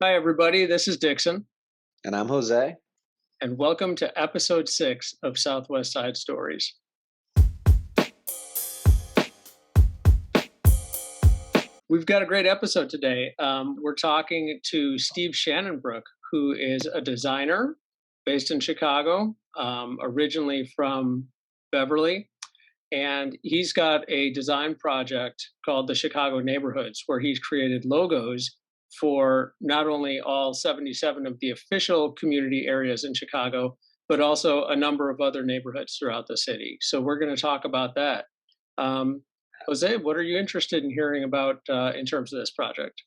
Hi, everybody. This is Dixon, And I'm Jose. and welcome to episode 6 of Southwest Side Stories. We've got a great episode today. We're talking to Steve Shanabruch, who is a designer based in Chicago, originally from Beverly. And he's got a design project called the Chicago Neighborhoods, where he's created logos for not only all 77 of the official community areas in Chicago, but also a number of other neighborhoods throughout the city. So we're going to talk about that. Um, Jose, what are you interested in hearing about in terms of this project?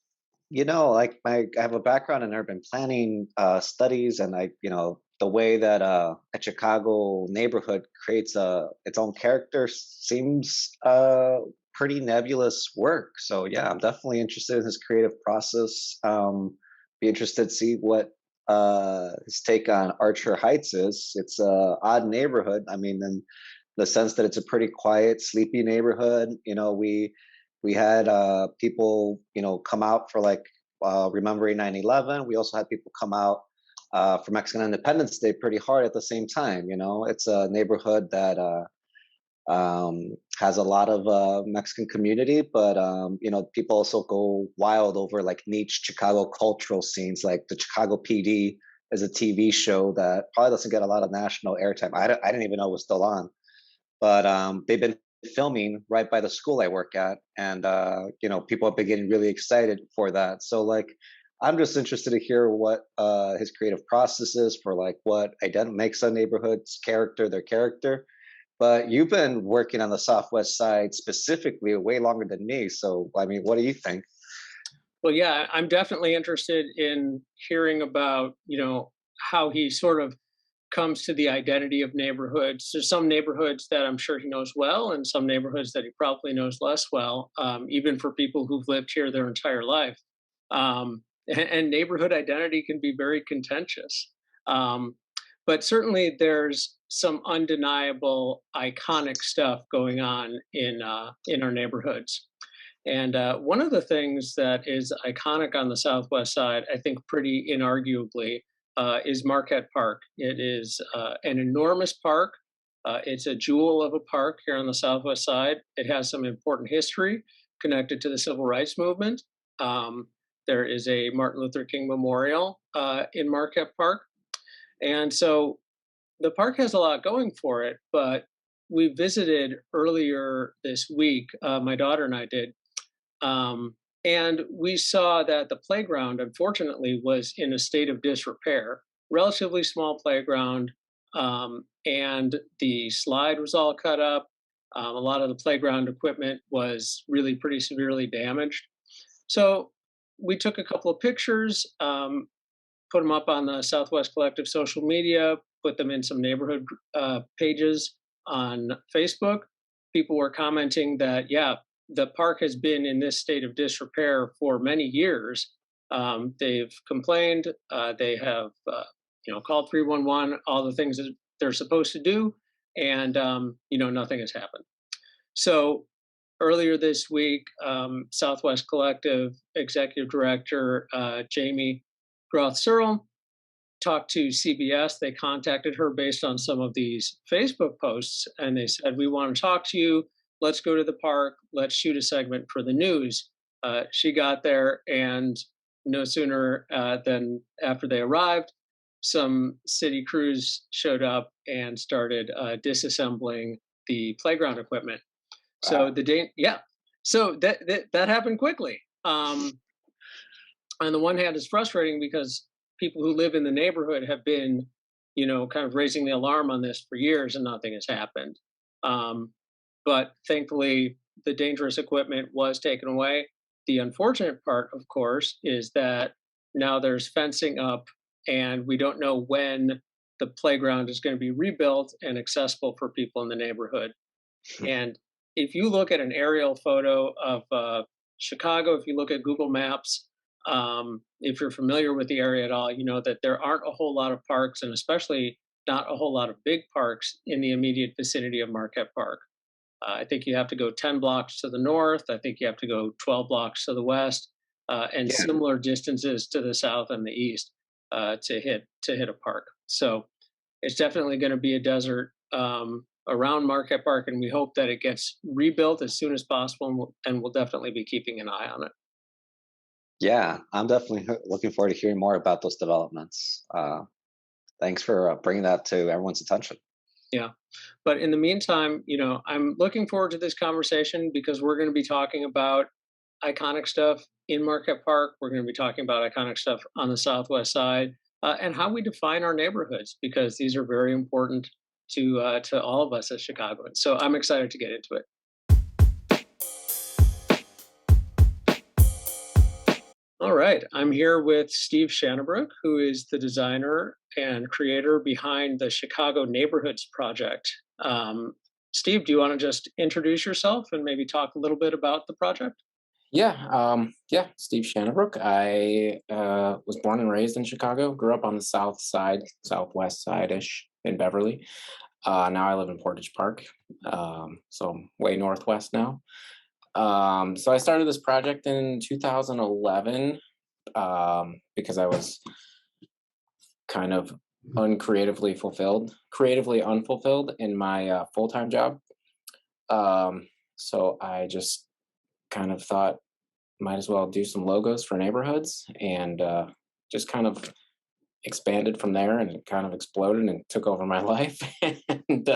I have a background in urban planning studies, and the way that a Chicago neighborhood creates its own character seems pretty nebulous work. So yeah, I'm definitely interested in his creative process. Be interested to see what his take on Archer Heights is. It's a odd neighborhood. I mean, in the sense that it's a pretty quiet, sleepy neighborhood. We had people, come out for remembering 9/11. We also had people come out for Mexican Independence Day pretty hard at the same time. It's a neighborhood that has a lot of Mexican community, but people also go wild over like niche Chicago cultural scenes. Like the Chicago PD is a TV show that probably doesn't get a lot of national airtime. I didn't even know it was still on, but they've been filming right by the school I work at, and people have been getting really excited for that. So I'm just interested to hear what his creative process is for like what makes a neighborhood's character their character. But you've been working on the Southwest Side specifically way longer than me. So I mean, what do you think? Well, yeah, I'm definitely interested in hearing about, how he sort of comes to the identity of neighborhoods. There's some neighborhoods that I'm sure he knows well, and some neighborhoods that he probably knows less well, even for people who've lived here their entire life. And neighborhood identity can be very contentious. Um, but certainly there's some undeniable iconic stuff going on in our neighborhoods. And one of the things that is iconic on the Southwest Side, I think pretty inarguably, is Marquette Park. It is an enormous park. It's a jewel of a park here on the Southwest Side. It has some important history connected to the Civil Rights Movement. Um, there is a Martin Luther King Memorial in Marquette Park. And so the park has a lot going for it, but we visited earlier this week, my daughter and I did, and we saw that the playground, unfortunately, was in a state of disrepair. Relatively small playground, and the slide was all cut up. A lot of the playground equipment was really pretty severely damaged. So we took a couple of pictures, put them up on the Southwest Collective social media, put them in some neighborhood pages on Facebook. People were commenting that, yeah, the park has been in this state of disrepair for many years. They've complained. They have, called 311, all the things that they're supposed to do, and nothing has happened. So earlier this week, Southwest Collective Executive Director Jamie Groth Searle talked to CBS. They contacted her based on some of these Facebook posts, and they said, "We want to talk to you. Let's go to the park. Let's shoot a segment for the news." She got there, and no sooner than after they arrived, some city crews showed up and started disassembling the playground equipment. So Wow. yeah, so that happened quickly. On the one hand, it's frustrating because people who live in the neighborhood have been, kind of raising the alarm on this for years, and nothing has happened. Um, but thankfully, the dangerous equipment was taken away. The unfortunate part, of course, is that now there's fencing up, and we don't know when the playground is going to be rebuilt and accessible for people in the neighborhood. And if you look at an aerial photo of Chicago, if you look at Google Maps, if you're familiar with the area at all, you know that there aren't a whole lot of parks, and especially not a whole lot of big parks in the immediate vicinity of Marquette Park. I think you have to go 10 blocks to the north. I think you have to go 12 blocks to the west. and Yeah. similar distances to the south and the east to hit a park. So it's definitely going to be a desert around Marquette Park, and we hope that it gets rebuilt as soon as possible. And we'll definitely be keeping an eye on it. Yeah, I'm definitely looking forward to hearing more about those developments. Thanks for bringing that to everyone's attention. Yeah. But in the meantime, I'm looking forward to this conversation because we're going to be talking about iconic stuff in Marquette Park. We're going to be talking about iconic stuff on the Southwest side, and how we define our neighborhoods, because these are very important to all of us as Chicagoans. So I'm excited to get into it. All right, I'm here with Steve Shanabruch, who is the designer and creator behind the Chicago Neighborhoods Project. Um, Steve, do you want to just introduce yourself and maybe talk a little bit about the project? Yeah, Steve Shanabruch. I was born and raised in Chicago. Grew up on the south side, southwest side ish in Beverly. Now I live in Portage Park, so I'm way northwest now. So I started this project in 2011 because I was kind of creatively unfulfilled in my full time job. So I just kind of thought might as well do some logos for neighborhoods, and just kind of expanded from there, and it kind of exploded and took over my life. And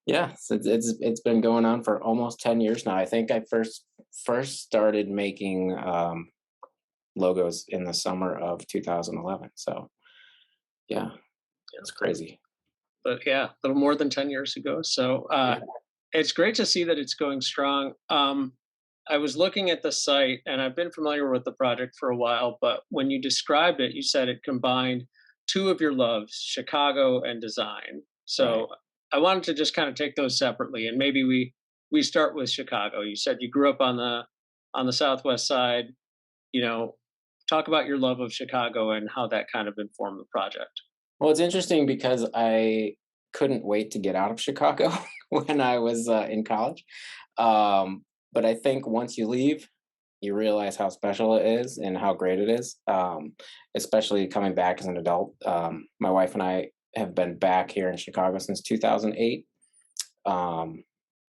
yeah, so it's been going on for almost 10 years now. I think I first started making logos in the summer of 2011. So yeah, it's crazy. But yeah, a little more than 10 years ago. So Yeah. it's great to see that it's going strong. I was looking at the site, and I've been familiar with the project for a while, but when you described it, you said it combined two of your loves, Chicago and design. Right. So I wanted to just kind of take those separately, and maybe we start with Chicago. You said you grew up on the southwest side. You know, talk about your love of Chicago and how that kind of informed the project. Well, it's interesting because I couldn't wait to get out of Chicago when I was in college. Um, but I think once you leave, you realize how special it is and how great it is, especially coming back as an adult. My wife and I have been back here in Chicago since 2008. Um,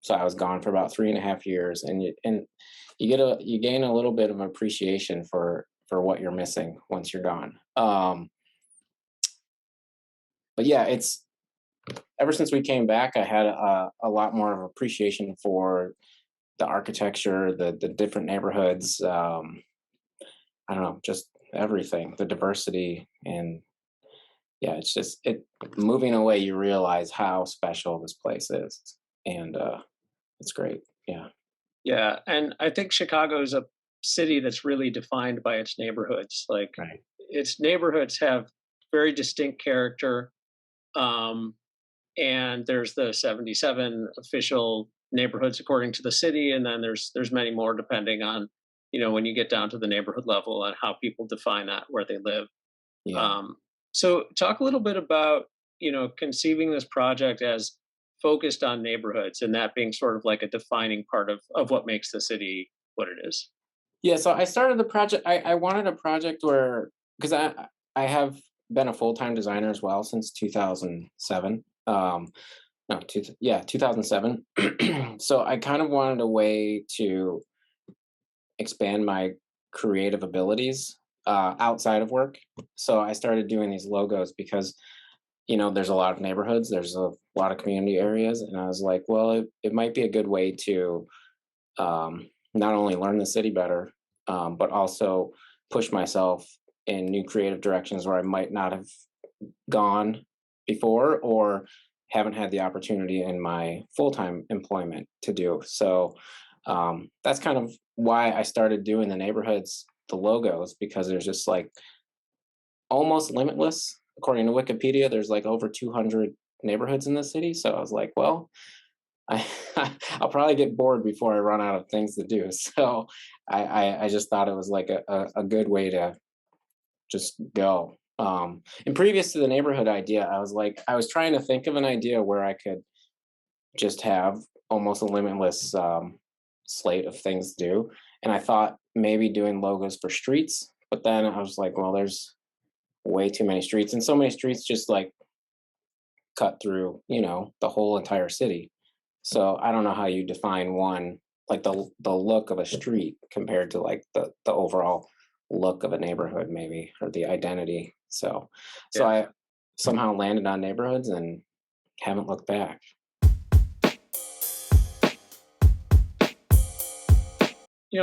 so I was gone for about 3.5 years, and you gain a little bit of appreciation for what you're missing once you're gone. But yeah, it's ever since we came back, I had a lot more of appreciation for the architecture, the different neighborhoods. I don't know, just everything, the diversity, and yeah, it's just it. Moving away, you realize how special this place is, and it's great. Yeah, Yeah, and I think Chicago is a city that's really defined by its neighborhoods. Like right. its neighborhoods have very distinct character. Um, and there's the 77 official neighborhoods according to the city, and then there's many more depending on, when you get down to the neighborhood level and how people define that where they live. Yeah. Um, so talk a little bit about, conceiving this project as focused on neighborhoods and that being sort of like a defining part of what makes the city what it is. Yeah, so I started the project. I wanted a project where, because I have been a full time designer as well since 2007. No, 2007. So I kind of wanted a way to expand my creative abilities outside of work. So I started doing these logos because there's a lot of neighborhoods, there's a lot of community areas, and I was like, well, it might be a good way to not only learn the city better, but also push myself in new creative directions where I might not have gone before or haven't had the opportunity in my full-time employment to do. So that's kind of why I started doing the neighborhoods, the logos, because there's just like almost limitless. According to Wikipedia, there's like over 200 neighborhoods in the city. So I was like, well, I, I'll probably get bored before I run out of things to do. So I just thought it was like a good way to just go. And previous to the neighborhood idea, I was trying to think of an idea where I could just have almost a limitless slate of things to do. And I thought maybe doing logos for streets, but then I was like, well, there's way too many streets, and so many streets just like cut through, the whole entire city. So I don't know how you define one, like the look of a street compared to like the overall look of a neighborhood, maybe, or the identity. So Yeah. I somehow landed on neighborhoods and haven't looked back.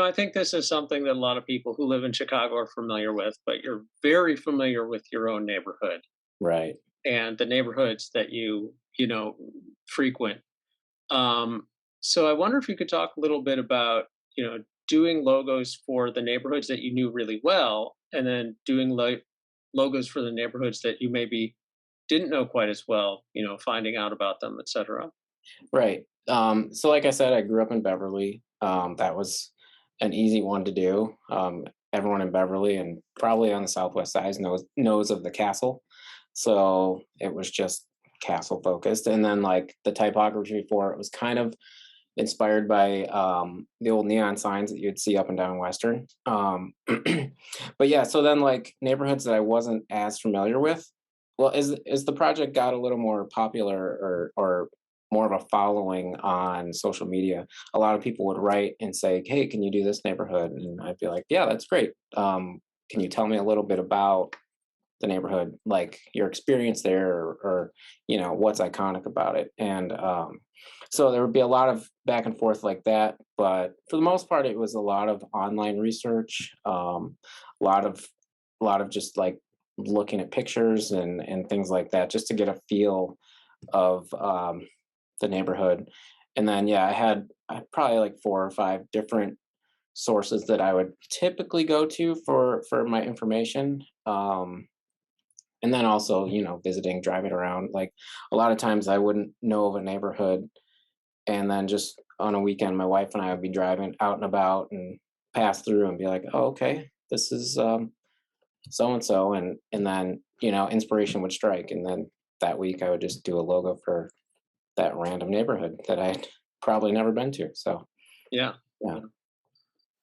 I think this is something that a lot of people who live in Chicago are familiar with, but you're very familiar with your own neighborhood Right. and the neighborhoods that you frequent. Um, so I wonder if you could talk a little bit about, doing logos for the neighborhoods that you knew really well, and then doing logos for the neighborhoods that you maybe didn't know quite as well, finding out about them, etc. Right. So like I said, I grew up in Beverly. That was an easy one to do. Everyone in Beverly and probably on the Southwest side knows of the castle. So it was just castle focused. And then like the typography for it was kind of inspired by the old neon signs that you'd see up and down Western. But yeah, so then like neighborhoods that I wasn't as familiar with. Well, as the project got a little more popular or more of a following on social media, a lot of people would write and say, "Hey, can you do this neighborhood?" And I'd be like, "Yeah, that's great. Can you tell me a little bit about the neighborhood, like your experience there, or what's iconic about it?" And so there would be a lot of back and forth like that, but for the most part, it was a lot of online research, a lot of just like looking at pictures and things like that, just to get a feel of the neighborhood. And then yeah, I probably like 4 or 5 different sources that I would typically go to for my information. And then also, visiting, driving around. Like a lot of times I wouldn't know of a neighborhood, and then just on a weekend, my wife and I would be driving out and about and pass through and be like, "Oh, okay, this is so and so," and then inspiration would strike, and then that week I would just do a logo for that random neighborhood that I'd probably never been to. So Yeah. yeah,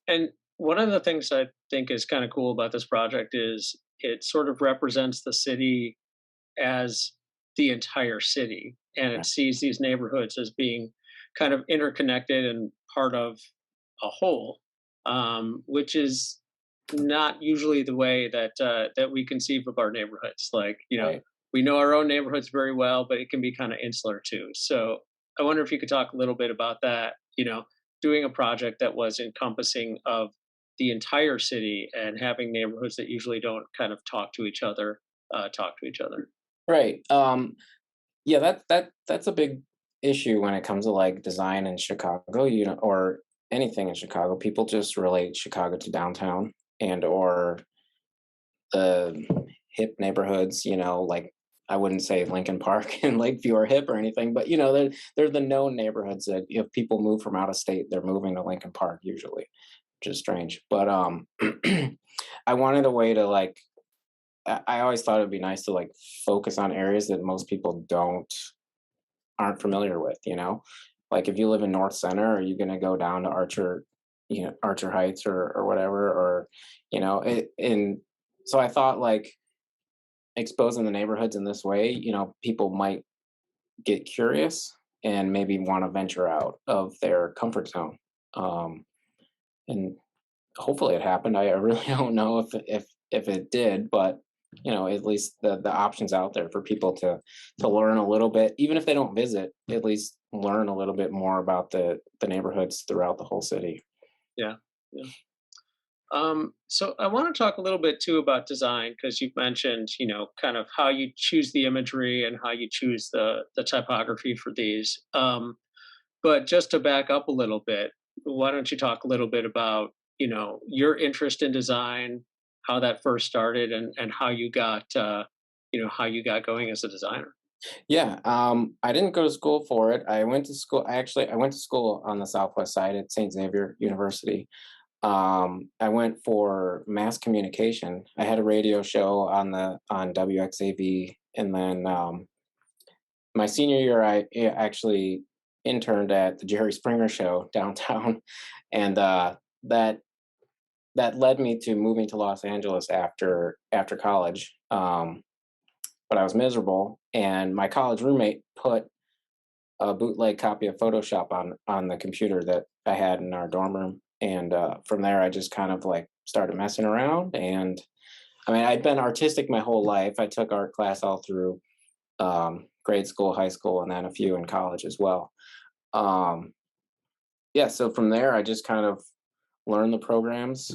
And one of the things I think is kind of cool about this project is it sort of represents the city as the entire city, and it right, sees these neighborhoods as being kind of interconnected and part of a whole, which is not usually the way that we conceive of our neighborhoods. Like, right. we know our own neighborhoods very well, but it can be kind of insular too. So I wonder if you could talk a little bit about that. Doing a project that was encompassing of the entire city and having neighborhoods that usually don't kind of talk to each other. Right. Yeah, that's a big issue when it comes to like design in Chicago, or anything in Chicago. People just relate Chicago to downtown and or the hip neighborhoods, like I wouldn't say Lincoln Park and Lakeview are hip or anything, but they're the known neighborhoods that if people move from out of state, they're moving to Lincoln Park usually, which is strange. But I wanted a way to like I always thought it'd be nice to like focus on areas that most people aren't familiar with, Like if you live in North Center, are you gonna go down to Archer, Archer Heights or whatever, or and so I thought like exposing the neighborhoods in this way, people might get curious and maybe want to venture out of their comfort zone. Um, and hopefully it happened. I really don't know if it did, but at least the options out there for people to learn a little bit, even if they don't visit, at least learn a little bit more about the neighborhoods throughout the whole city. Yeah. Yeah. So I want to talk a little bit too about design, because you've mentioned, kind of how you choose the imagery and how you choose the typography for these. But just to back up a little bit, why don't you talk a little bit about, your interest in design, how that first started, and how you got going as a designer. Yeah, I didn't go to school for it. I went to school on the Southwest side at St. Xavier University. I went for mass communication. I had a radio show on WXAV, and then my senior year, I actually interned at the Jerry Springer Show downtown, and that that led me to moving to Los Angeles after college. But I was miserable, and my college roommate put a bootleg copy of Photoshop on the computer that I had in our dorm room, and from there I just kind of like started messing around. And I mean, I'd been artistic my whole life. I took art class all through grade school, high school, and then a few in college as well. Um, yeah, so from there I just kind of learned the programs,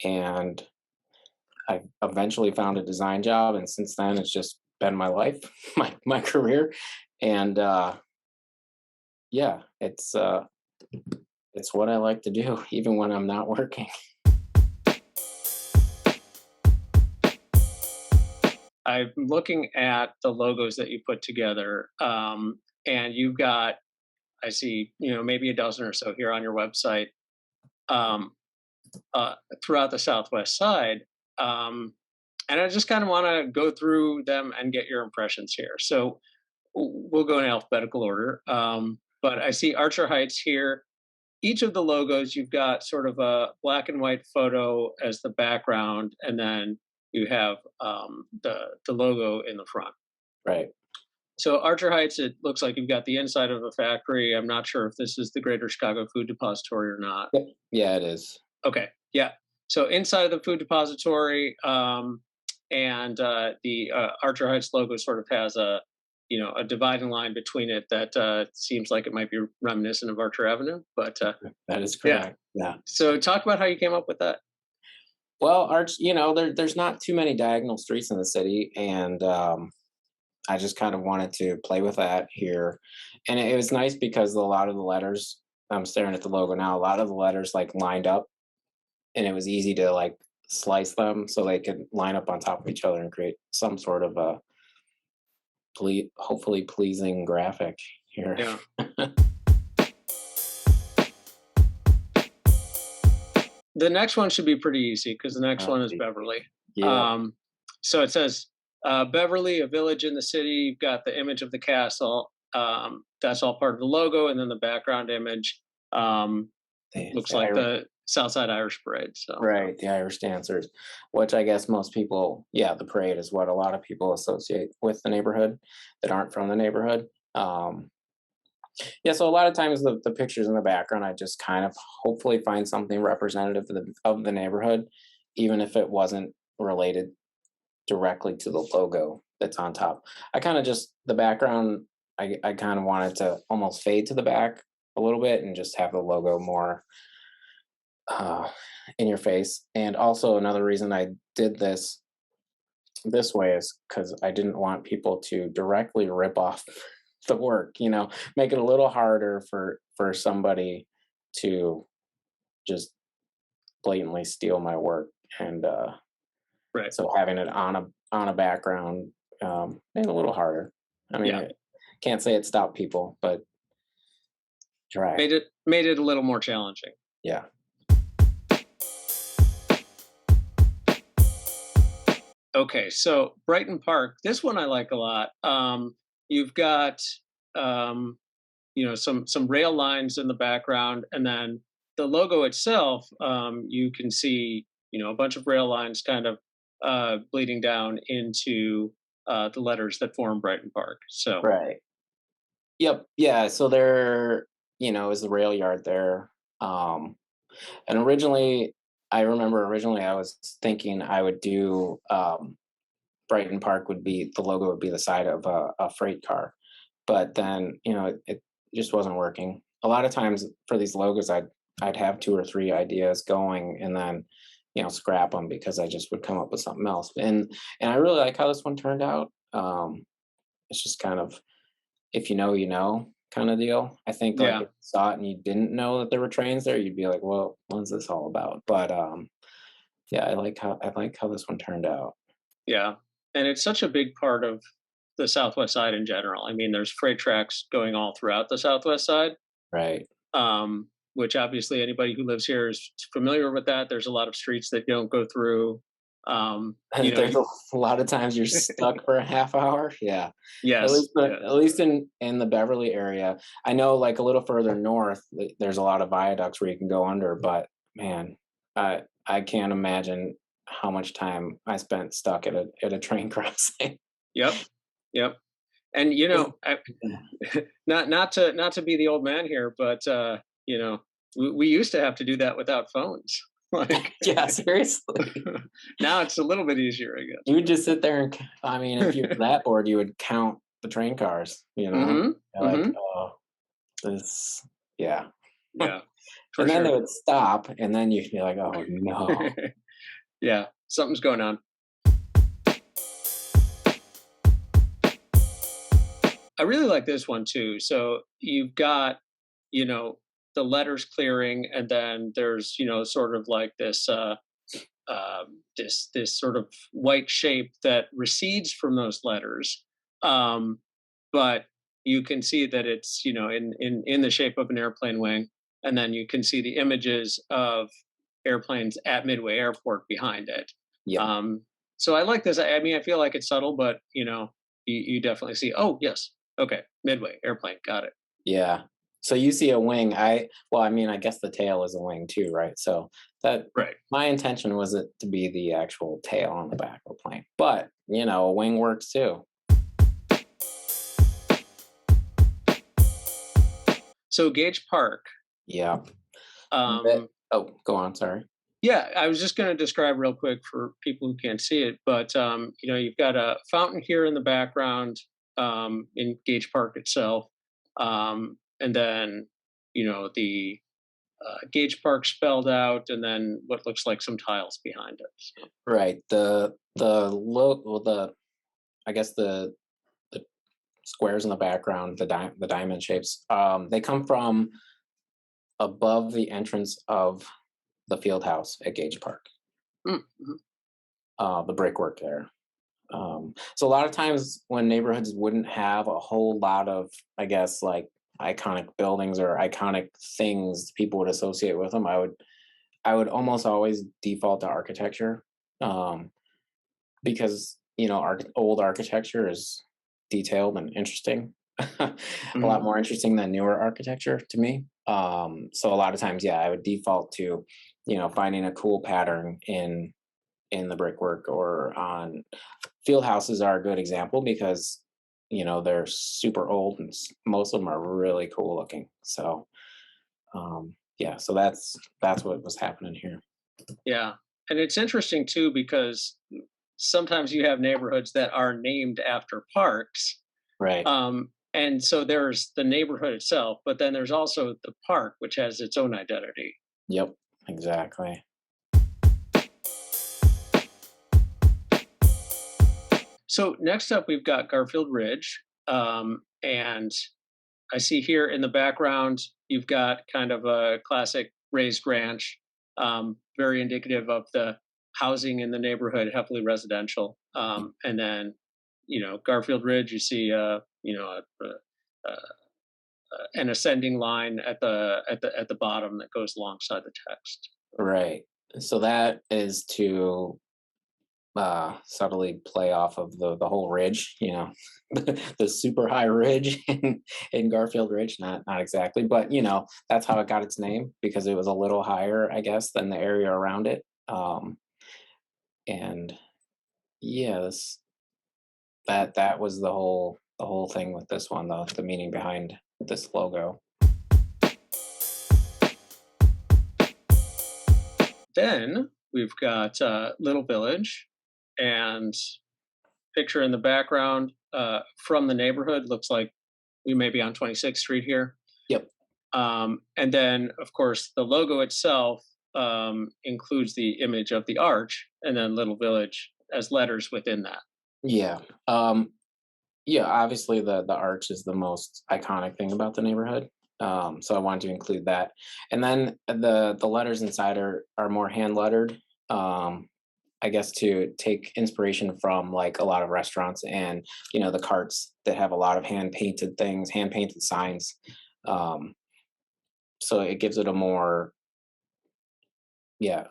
and I eventually found a design job, and since then it's just been my life, my career, and yeah, it's what I like to do, even when I'm not working. I'm looking at the logos that you put together, and you've got, I see, maybe a dozen or so here on your website, um, throughout the Southwest side. And I just kind of want to go through them and get your impressions here. So we'll go in alphabetical order. But I see Archer Heights here. Each of the logos, you've got sort of a black and white photo as the background, and then you have the logo in the front. Right. So Archer Heights, it looks like you've got the inside of a factory. I'm not sure if this is the Greater Chicago Food Depository or not. Yep. Yeah, it is. Okay, yeah. So inside of the food depository, and the Archer Heights logo sort of has a dividing line between it that seems like it might be reminiscent of Archer Avenue. But That is yeah. correct. Yeah. So talk about how you came up with that. Well, there's not too many diagonal streets in the city, and I just kind of wanted to play with that here. And it was nice because a lot of the letters, I'm staring at the logo now, a lot of the letters like lined up, and it was easy to like slice them so they could line up on top of each other and create some sort of a hopefully pleasing graphic here. Yeah. The next one should be pretty easy because the next one is Beverly. Yeah. So it says Beverly, a village in the city. You've got the image of the castle. That's all part of the logo, and then the background image looks like the Southside Irish Parade. So right, the Irish dancers, which I guess most people, yeah, the parade is what a lot of people associate with the neighborhood that aren't from the neighborhood. Yeah, so a lot of times the pictures in the background, I just kind of hopefully find something representative of the neighborhood, even if it wasn't related directly to the logo that's on top. I kind of just, the background, I kind of wanted to almost fade to the back a little bit and just have the logo more in your face. And also another reason I did this way is because I didn't want people to directly rip off the work, make it a little harder for somebody to just blatantly steal my work. And right. So having it on a background made it a little harder. I mean, I can't say it stopped people, but try. Made it a little more challenging. Yeah. Okay, so Brighton Park, this one I like a lot. You've got some rail lines in the background, and then the logo itself, you can see a bunch of rail lines kind of bleeding down into the letters that form Brighton Park. So right. Yep. Yeah. So there, is the rail yard there. And I remember I was thinking I would do Brighton Park the logo would be the side of a freight car, but then it just wasn't working. A lot of times for these logos, I'd have 2 or 3 ideas going, and then scrap them because I just would come up with something else. And I really like how this one turned out. It's just kind of, if you know kind of deal. I think like if you saw it and you didn't know that there were trains there, you'd be like, well, what's this all about? But yeah, I like how this one turned out. Yeah. And it's such a big part of the Southwest side in general. I mean, there's freight tracks going all throughout the Southwest side. Right. Which obviously anybody who lives here is familiar with that. There's a lot of streets that don't go through. There's a lot of times you're stuck for a half hour. Yeah. Yes. At least in the Beverly area. I know like a little further north, there's a lot of viaducts where you can go under, but man, I can't imagine how much time I spent stuck at a train crossing. Yep. Yep. And not to be the old man here, but we used to have to do that without phones. Like Yeah, seriously. now it's a little bit easier, I You would just sit there and I mean, if you guess. were that bored, you would count the train cars, you know? Mm-hmm. You're like, Mm-hmm. "Oh, this," yeah. Yeah, for And then they sure. would stop, and then you'd be like, "Oh, no." Yeah, something's going on. I really like this one too. So you've got, you know, the letters clearing, and then there's, sort of like this sort of white shape that recedes from those letters. But you can see that it's, in the shape of an airplane wing, and then you can see the images of airplanes at Midway Airport behind it. Yep. Um, so I like this. I mean, I feel like it's subtle, but you definitely see. Oh, yes, okay, Midway Airplane, got it. Yeah. So you see a wing, well, I mean, I guess the tail is a wing too, right? So that Right. my intention was it to be the actual tail on the back of the plane. But, a wing works too. So Gage Park. Yeah. Um, Oh, go on, sorry. Yeah, I was just going to describe real quick for people who can't see it, but you've got a fountain here in the background in Gage Park itself, and then the Gage Park spelled out, and then what looks like some tiles behind it. So, Right. Well, I guess the squares in the background, the diamond shapes, they come from above the entrance of the field house at Gage Park, mm-hmm. the brickwork there. So a lot of times when neighborhoods wouldn't have a whole lot of, I guess, like iconic buildings or iconic things people would associate with them, I would almost always default to architecture, um, because old architecture is detailed and interesting, a Mm-hmm. lot more interesting than newer architecture to me. So a lot of times, yeah, I would default to finding a cool pattern in the brickwork or on field houses are a good example because they're super old and most of them are really cool looking. So yeah, so that's what was happening here. Yeah, and it's interesting too because sometimes you have neighborhoods that are named after parks. Right. And so there's the neighborhood itself, but then there's also the park, which has its own identity. Yep, exactly. So next up, we've got Garfield Ridge. And I see here in the background, you've got kind of a classic raised ranch, very indicative of the housing in the neighborhood, heavily residential. And then, Garfield Ridge, you see, an ascending line at the bottom that goes alongside the text. Right. So that is to subtly play off of the whole ridge, the super high ridge in Garfield Ridge. Not exactly, but that's how it got its name because it was a little higher, I guess, than the area around it. And yeah, that was the whole thing with this one, the meaning behind this logo. Then we've got Little Village, and picture in the background from the neighborhood looks like we may be on 26th Street here. Yep. And then, of course, the logo itself includes the image of the arch, and then Little Village as letters within that. Yeah. Yeah, obviously the arch is the most iconic thing about the neighborhood. So I wanted to include that. And then the letters inside are more hand lettered. I guess to take inspiration from like a lot of restaurants and the carts that have a lot of hand painted things, hand painted signs. Um, so it gives it a more yeah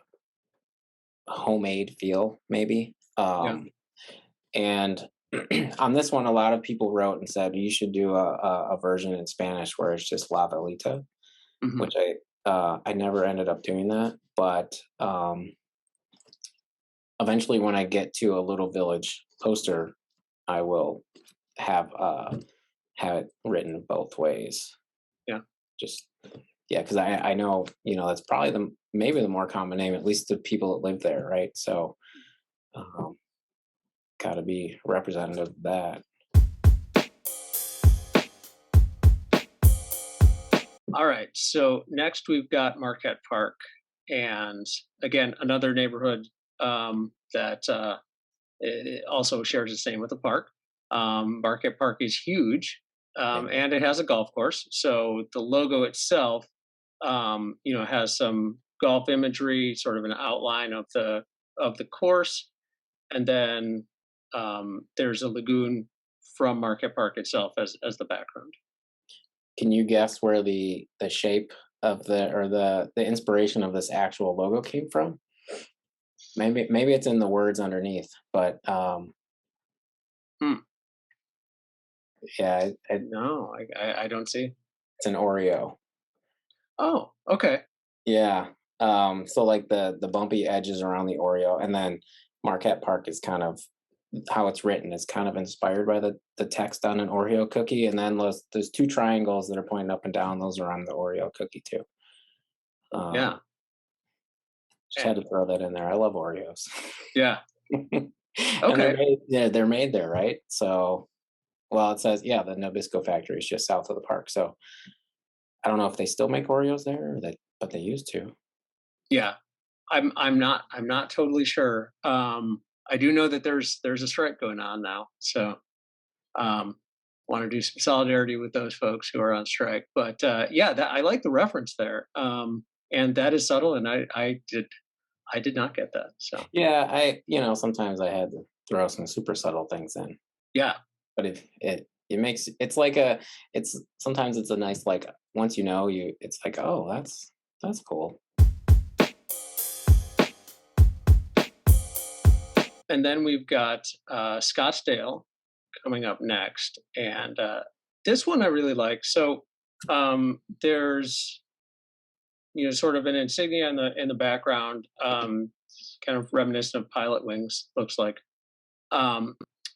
homemade feel maybe. Yeah. And on this one, a lot of people wrote and said you should do a version in Spanish where it's just La Velita, Hmm. which I never ended up doing that, but eventually when I get to a little village poster, I will have it written both ways. Yeah. Just yeah, because I know, that's probably maybe the more common name, at least the people that live there, right? So um, got to be representative of that. All right. So next we've got Marquette Park, and again another neighborhood that it also shares the same with the park. Marquette Park is huge, And and it has a golf course. So the logo itself, has some golf imagery, sort of an outline of the course, and then there's a lagoon from Marquette Park itself as the background. can you guess where the shape of the inspiration of this actual logo came from? Maybe it's in the words underneath, but Hmm. yeah, No, I don't see. it's an Oreo. Oh, okay. Yeah. So like the bumpy edges around the Oreo, and then Marquette Park is kind of how it's written is kind of inspired by the text on an Oreo cookie, and then those two triangles that are pointing up and down, those are on the Oreo cookie too. Yeah. Just eh, had to throw that in there. I love Oreos. Yeah. And Okay. they're made there, right? So, well, it says, yeah, the Nabisco factory is just south of the park. So I don't know if they still make Oreos there, but they used to. Yeah. I'm not totally sure. I do know that there's a strike going on now, so um, want to do some solidarity with those folks who are on strike. But yeah, I like the reference there, and that is subtle, and I did not get that. So Yeah, sometimes I had to throw some super subtle things in, yeah, but it makes it's like it's sometimes it's a nice like once it's like, oh, that's cool. and then we've got Scottsdale coming up next, and this one I really like. So there's sort of an insignia in the background, kind of reminiscent of pilot wings, looks like. Um,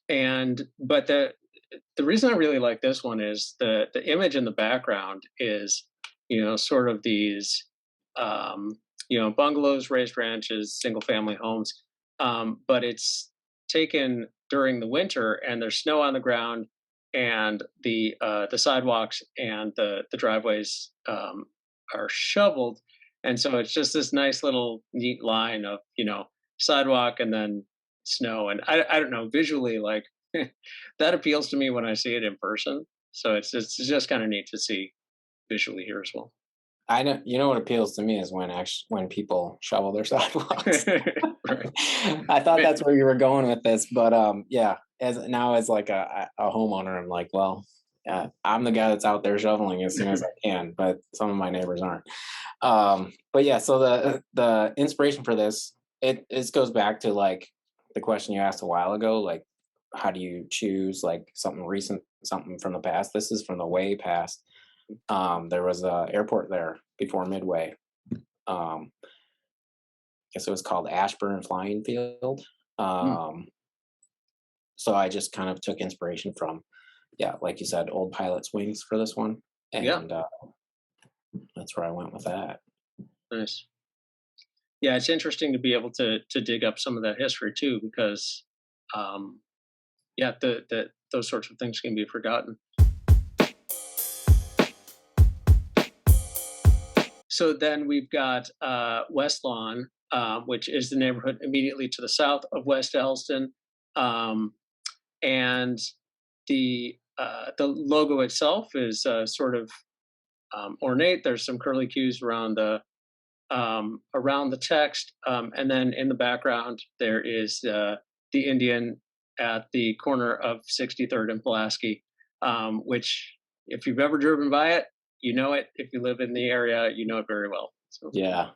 and but the reason I really like this one is the image in the background is sort of these bungalows, raised ranches, single family homes, but it's taken during the winter and there's snow on the ground and the sidewalks and the driveways are shoveled, and so it's just this nice little neat line of sidewalk and then snow, and I don't know, visually, like that appeals to me when I see it in person. So it's just kind of neat to see visually here as well. I know, what appeals to me is when people shovel their sidewalks. Right. I thought Ma- that's where you were going with this, but yeah, as like a homeowner, I'm like, well, I'm the guy that's out there shoveling as soon as I can, but some of my neighbors aren't. But yeah, so the inspiration for this, it goes back to like the question you asked a while ago, like how do you choose like something recent, something from the past? This is from the way past. There was a airport there before Midway. I guess it was called Ashburn Flying Field. Mm, Um, so I just kind of took inspiration from, yeah, like you said, old pilot's wings for this one, yeah, and that's where I went with that. nice. Yeah, it's interesting to be able to dig up some of that history too, because um, yeah, the those sorts of things can be forgotten. So then we've got West Lawn, which is the neighborhood immediately to the south of West Elston, um, and the logo itself is sort of ornate. There's some curly cues around the text, and then in the background there is the Indian at the corner of 63rd and Pulaski, which if you've ever driven by it, you know it. If you live in the area, you know it very well. So Yeah,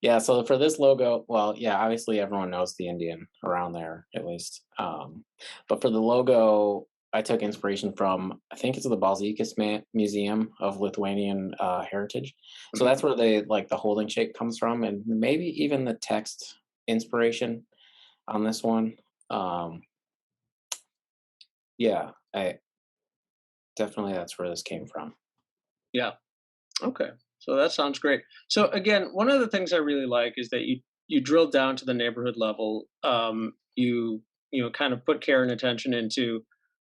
yeah. So for this logo, well, yeah, obviously everyone knows the Indian around there at least. But for the logo, I took inspiration from, I think it's the Balzikis Museum of Lithuanian Heritage. So Mhm. that's where they like the holding shape comes from, and maybe even the text inspiration on this one. Um, yeah, I definitely that's where this came from. Yeah. Okay. So that sounds great. So again, one of the things I really like is that you drill down to the neighborhood level. Kind of put care and attention into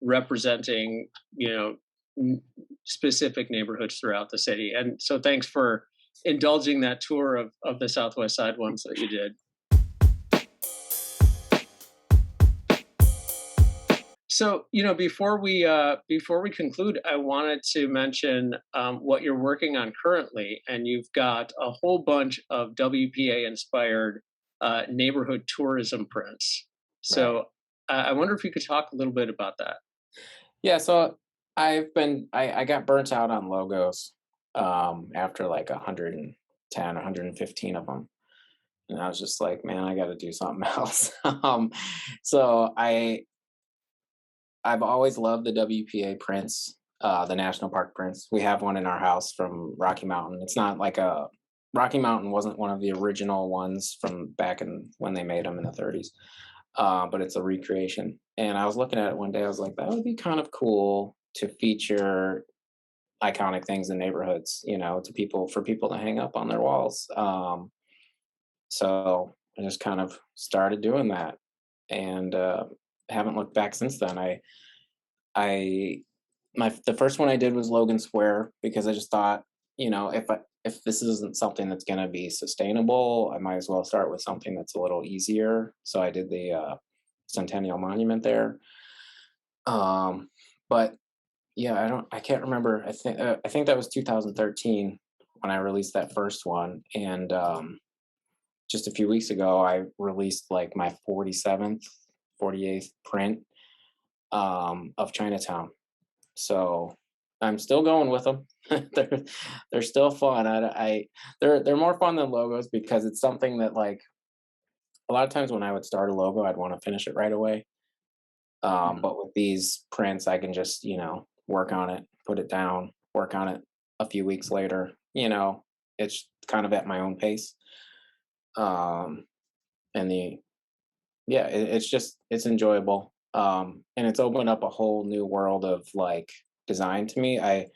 representing you know n- specific neighborhoods throughout the city. And so thanks for indulging that tour of the Southwest Side ones that you did. So, before we conclude, I wanted to mention what you're working on currently, and you've got a whole bunch of WPA inspired neighborhood tourism prints. Right. So, I wonder if you could talk a little bit about that. Yeah, so I got burnt out on logos after like 110, 115 of them. And I was just like, man, I got to do something else. So I've always loved the WPA prints, the national park prints. We have one in our house from Rocky Mountain. It's not like a Rocky Mountain wasn't one of the original ones from back in when they made them in the 30s, but it's a recreation. And I was looking at it one day. I was like, that would be kind of cool to feature iconic things in neighborhoods, to people for people to hang up on their walls. So I just kind of started doing that, and haven't looked back since then. I the first one I did was Logan Square because I just thought, if this isn't something that's going to be sustainable, I might as well start with something that's a little easier. So I did the Centennial Monument there. But yeah, I can't remember. I think that was 2013 when I released that first one, and just a few weeks ago I released like my 47th, 48th print of Chinatown. So I'm still going with them. They're still fun. They're more fun than logos because it's something that like a lot of times when I would start a logo, I'd want to finish it right away. But with these prints, I can just work on it, put it down, work on it a few weeks later. It's kind of at my own pace. Um, and it's enjoyable. And it's opened up a whole new world of like design to me. I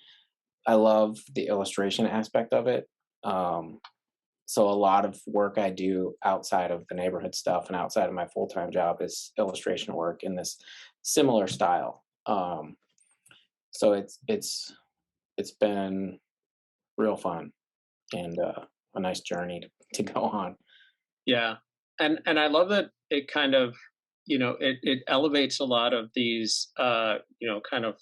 love the illustration aspect of it. Um, so a lot of work I do outside of the neighborhood stuff and outside of my full-time job is illustration work in this similar style. So it's been real fun and a nice journey to go on. Yeah, and I love that it kind of it elevates a lot of these kind of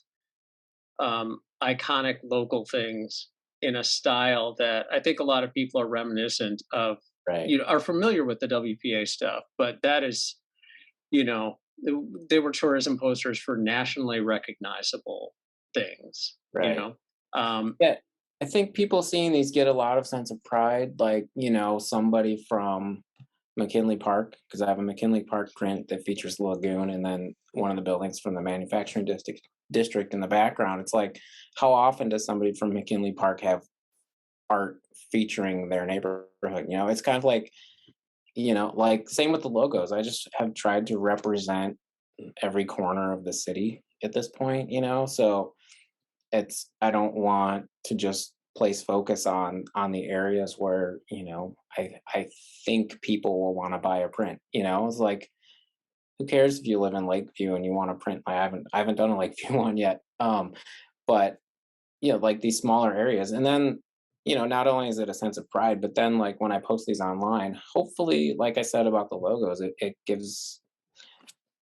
iconic local things in a style that I think a lot of people are reminiscent of, Right, are familiar with the WPA stuff, but that is, you know, they were tourism posters for nationally recognizable things, right. Um, Yeah, I think people seeing these get a lot of sense of pride, like, somebody from McKinley Park, because I have a McKinley Park print that features the lagoon and then one of the buildings from the manufacturing district in the background. It's like, how often does somebody from McKinley Park have art featuring their neighborhood? It's kind of like same with the logos. I just have tried to represent every corner of the city at this point, so I don't want to just place focus on the areas where I think people will want to buy a print. It's like, who cares if you live in Lakeview and you want to print? I haven't done a Lakeview one yet. But like these smaller areas, and then not only is it a sense of pride, but then like when I post these online, hopefully, like I said about the logos, it gives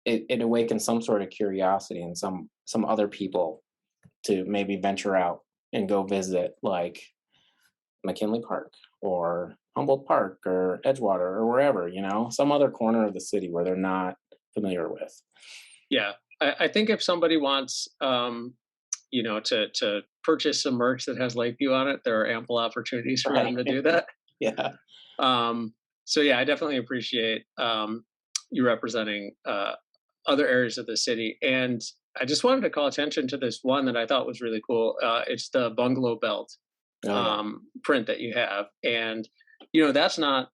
it awakens some sort of curiosity in some other people to maybe venture out and go visit like McKinley Park or Humboldt Park or Edgewater or wherever, some other corner of the city where they're not familiar with. yeah, I think if somebody wants, to purchase some merch that has Lakeview on it, there are ample opportunities for them Right. to do that. Yeah. So yeah, I definitely appreciate you representing other areas of the city. And I just wanted to call attention to this one that I thought was really cool. It's the bungalow belt Oh yeah, print that you have, and that's not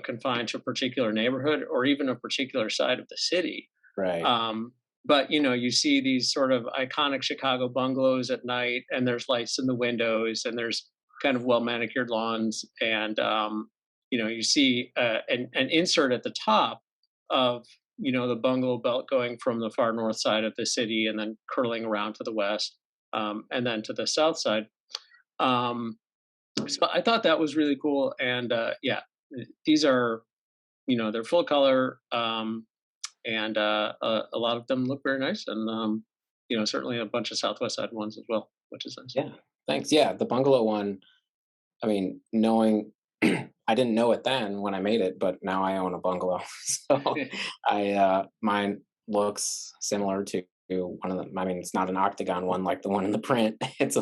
confined to a particular neighborhood or even a particular side of the city. right. Um, but you see these sort of iconic Chicago bungalows at night, and there's lights in the windows, and there's kind of well manicured lawns, and you see an insert at the top of the bungalow belt going from the far north side of the city and then curling around to the west, and then to the south side. Um, so I thought that was really cool, and yeah, these are they're full color. And a lot of them look very nice, and certainly a bunch of Southwest side ones as well, which is nice. Yeah, thanks. Yeah, the bungalow one. I mean, knowing I didn't know it then when I made it, but now I own a bungalow, so mine looks similar to one of the. I mean, it's not an octagon one like the one in the print. It's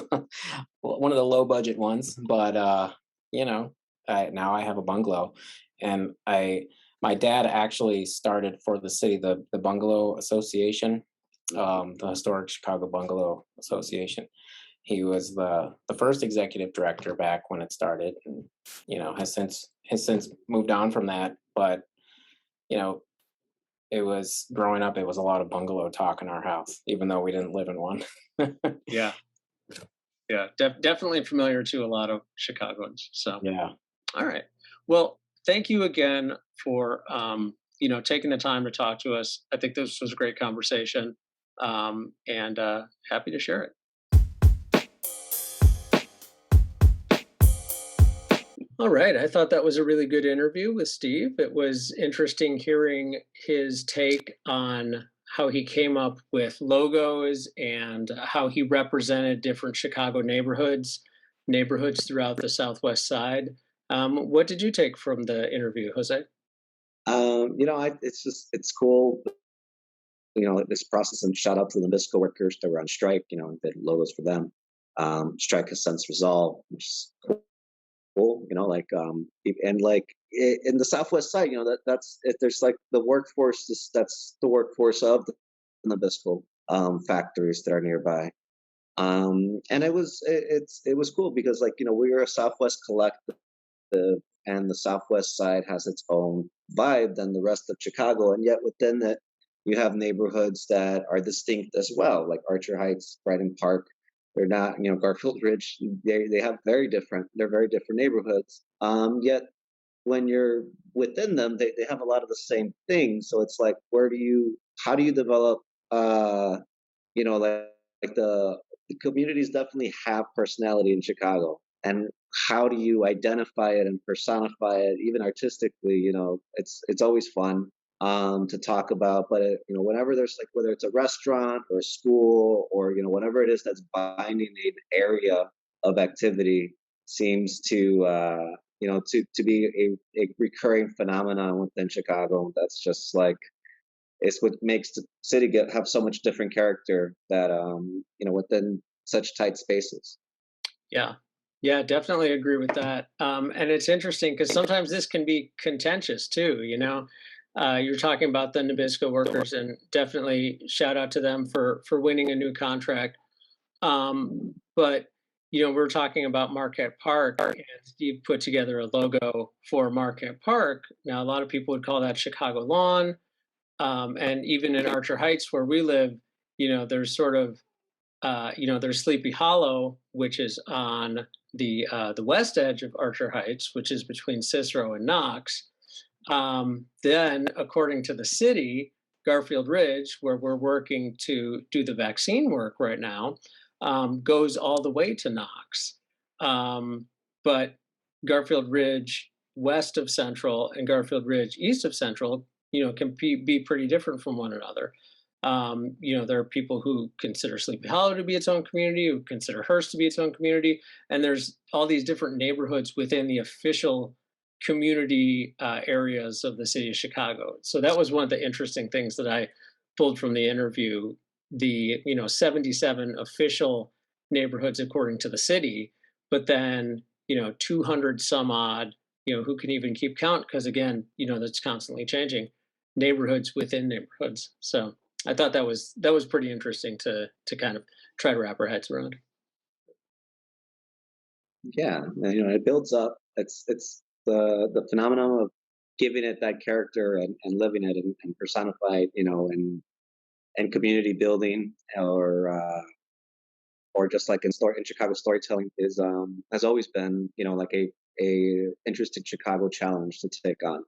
one of the low budget ones, but you know, now I have a bungalow, and my dad actually started for the city the bungalow association, the historic Chicago Bungalow Association. He was the first executive director back when it started, and has since moved on from that. But you know, it was growing up. It was a lot of bungalow talk in our house, even though we didn't live in one. Yeah, yeah, definitely familiar to a lot of Chicagoans. So, Yeah, all right. Well, thank you again for taking the time to talk to us. I think this was a great conversation, and happy to share it. All right. I thought that was a really good interview with Steve. It was interesting hearing his take on how he came up with logos and how he represented different Chicago neighborhoods throughout the Southwest Side. What did you take from the interview, Jose? It's just it's cool. This process, and shout out to the Nabisco workers that were on strike. And did logos for them. Strike has since resolved, which is cool. And like in the Southwest side, that's it. There's like the workforce. That's the workforce of the Nabisco factories that are nearby. And it was cool because we were a Southwest collective, and the Southwest side has its own vibe than the rest of Chicago, and yet within it, you have neighborhoods that are distinct as well, like Archer Heights, Brighton Park. They're not, Garfield Ridge. They have They're very different neighborhoods. Yet when you're within them, they have a lot of the same things. So it's like, how do you develop, like the communities definitely have personality in Chicago, and how do you identify it and personify it, even artistically? It's always fun to talk about. But whenever there's like, whether it's a restaurant or a school, or whatever it is that's binding an area of activity, seems to to be a recurring phenomenon within Chicago. That's just like, it's what makes the city have so much different character, that within such tight spaces. Yeah. Yeah, definitely agree with that. And it's interesting because sometimes this can be contentious too. You're talking about the Nabisco workers, and definitely shout out to them for winning a new contract. But we're talking about Marquette Park, and Steve put together a logo for Marquette Park. Now, a lot of people would call that Chicago Lawn, and even in Archer Heights, where we live, there's sort of there's Sleepy Hollow, which is on the west edge of Archer Heights, which is between Cicero and Knox. Then, according to the city, Garfield Ridge, where we're working to do the vaccine work right now, goes all the way to Knox. But Garfield Ridge west of Central and Garfield Ridge east of Central, can be pretty different from one another. There are people who consider Sleepy Hollow to be its own community, who consider Hearst to be its own community, and there's all these different neighborhoods within the official community areas of the city of Chicago. So that was one of the interesting things that I pulled from the interview. The 77 official neighborhoods according to the city, but then 200 some odd, who can even keep count, because again, that's constantly changing, neighborhoods within neighborhoods. So I thought that was pretty interesting to kind of try to wrap our heads around. Yeah, and, it builds up. It's the phenomenon of giving it that character and living it and personified, and community building or just like in Chicago storytelling is has always been like a interesting Chicago challenge to take on.